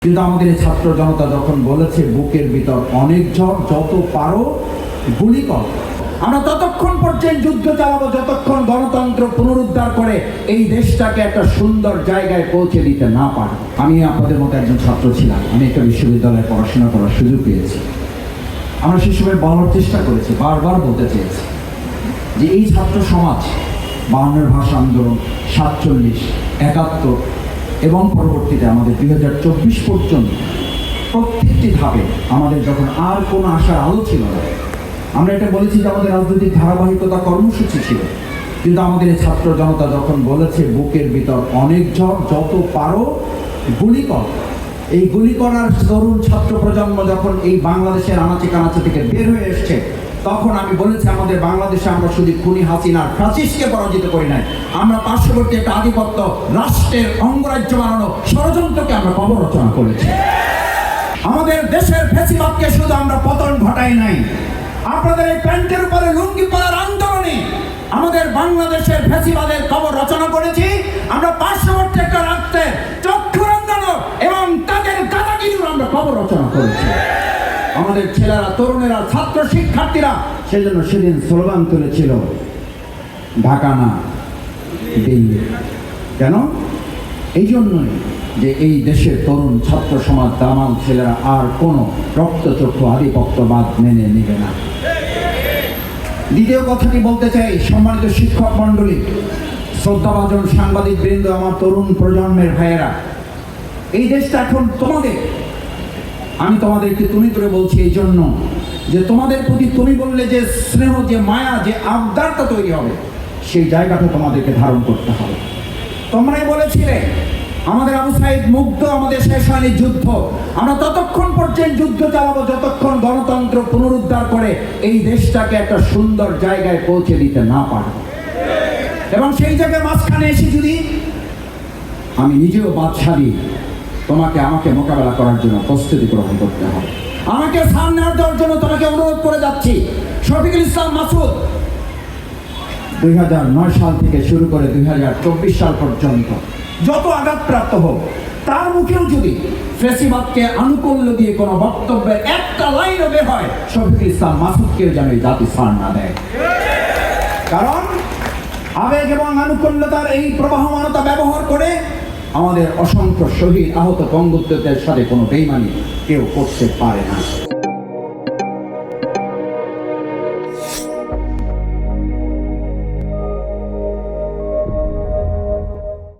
কিন্তু আমাদের এই ছাত্র জনতা যখন বলেছে বুকের ভিতর অনেক ঝড়, যত পারো গুলি কর, আমরা ততক্ষণ পর্যন্ত যুদ্ধ চালাবো যতক্ষণ গণতন্ত্র পুনরুদ্ধার করে এই দেশটাকে একটা সুন্দর জায়গায় পৌঁছে দিতে না পারে। আমি আপনাদের মতো একজন ছাত্র ছিলাম, আমি একটা বিশ্ববিদ্যালয়ে পড়াশোনা করার সুযোগ পেয়েছি। আমরা সে সময় বলার চেষ্টা করেছি, বারবার বলতে চেয়েছি যে এই ছাত্র সমাজ 52 ভাষা আন্দোলন, 47, 71 এবং পরবর্তীতে আমাদের 2024 পর্যন্ত প্রত্যেকটি ধাপে আমাদের যখন আর কোনো আশার আলো ছিল না, আমরা এটা বলেছি যে আমাদের রাজনৈতিক ধারাবাহিকতা কর্মসূচি ছিল। কিন্তু আমাদের এই ছাত্র জনতা যখন বলেছে বুকের ভিতর অনেক ঝড়, যত পারো গুলি কর, এই গুলি করার তরুণ ছাত্র প্রজন্ম যখন এই বাংলাদেশের আনাচে কানাচে থেকে বের হয়ে এসছে, তখন আমি বলেছি আমাদের বাংলাদেশে আমরা শুধু খুনি হাসিনার ফ্যাসিস্টকে পরাজিত করি নাই, আমরা পার্শ্ববর্তী একটা আধিপত্য রাষ্ট্রের অঙ্গরাজ্য বানানো ষড়যন্ত্রকে আমরা কবর রচনা করেছি। আমাদের দেশের ফ্যাসিবাদকে শুধু আমরা পতন ঘটাই নাই, আপনাদের এই প্যান্টের উপরে লুঙ্গি পরার আন্দোলনে আমাদের বাংলাদেশের ফ্যাসিবাদের কবর রচনা করেছি। আমরা পার্শ্ববর্তী একটা রাষ্ট্রের চক্ষু রাঙানো এবং তাদের দাদাগিরির আমরা কবর রচনা করেছি। আমাদের ছেলেরা, তরুণেরা, ছাত্র শিক্ষার্থীরা সেজন্য সেদিন স্লোগান তুলেছিল, ঢাকা না দিল্লি। কেন? এই জন্যই যে এই দেশের তরুণ ছাত্র সমাজ, দামাল ছেলেরা আর কোনো রক্তচক্ষু আধিপত্যবাদ মেনে নেবে না। দ্বিতীয় কথাটি বলতে চাই, সম্মানিত শিক্ষক মণ্ডলী, শ্রদ্ধাভাজন সাংবাদিক বৃন্দ, আমার তরুণ প্রজন্মের ভাইয়েরা, এই দেশটা এখন তোমাদের। আমি তোমাদেরকে তুমি করে বলছি এই জন্য যে তোমাদের প্রতি তুমি বললে যে স্নেহ, যে মায়া, যে আবদারটা তৈরি হবে, সেই জায়গাটা তোমাদেরকে ধারণ করতে হবে। তোমরাই বলেছিলে আমাদের আবু সাইদ মুগ্ধ, আমাদের শেষ হয়নি যুদ্ধ, আমরা ততক্ষণ পর্যন্ত যুদ্ধ চালাবো যতক্ষণ গণতন্ত্র পুনরুদ্ধার করে এই দেশটাকে একটা সুন্দর জায়গায় পৌঁছে দিতে না পারে। এবং সেই জায়গায় মাঝখানে এসে যদি আমি নিজেও বাদশাহী, তোমাকে আমাকে মোকাবেলা করার জন্য প্রস্তুতি গ্রহণ করতে হবে। আমাকে সামনে দেওয়ার জন্য তোমাকে অনুরোধ করে যাচ্ছি। শফিকুল ইসলাম মাসুদ 2009 সাল থেকে শুরু করে 2024 সাল পর্যন্ত যত আঘাতপ্রাপ্ত হোক, তার মুখেও যদি ফ্যাসিবাদকে আনুকূল্য দিয়ে কোনো বক্তব্যের একটা লাইনও বের হয়, শফিকুল ইসলাম মাসুদকেও যেন এই জাতি ছাড় না দেয়। কারণ আবেগ এবং আনুকূল্যতার এই প্রবাহমানতা ব্যবহার করে আমাদের অসংখ্য শহীদ, আহত, বঙ্গবন্ধুদের সাথে কোনো বেইমানি কেউ করতে পারে না।